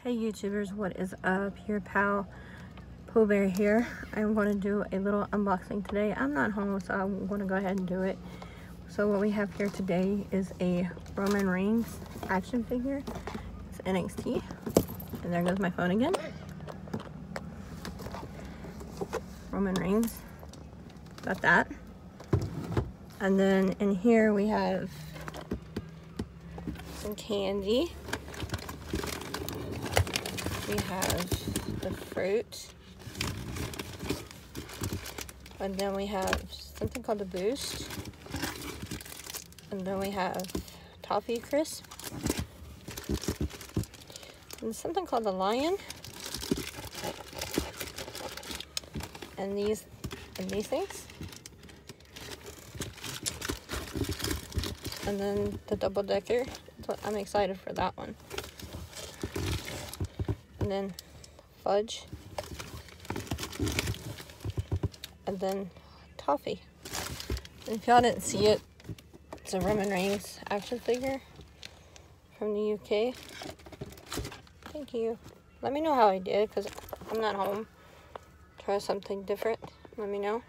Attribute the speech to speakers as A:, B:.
A: Hey YouTubers, what is up? Your pal Pooh Bear here. I'm going to do a little unboxing today. I'm not home, so I'm going to go ahead and do it. So what we have here today is a Roman Reigns action figure. It's NXT. And there goes my phone again. Roman Reigns. Got that. And then in here we have some candy. We have the fruit, and then we have something called the Boost, and then we have Toffee Crisp, and something called the Lion, and these things, and then the double decker. So I'm excited for that one. And then fudge, and then toffee. And if y'all didn't see it, it's a Roman Reigns action figure from the UK. Thank you. Let me know how I did, because I'm not home. Try something different. Let me know.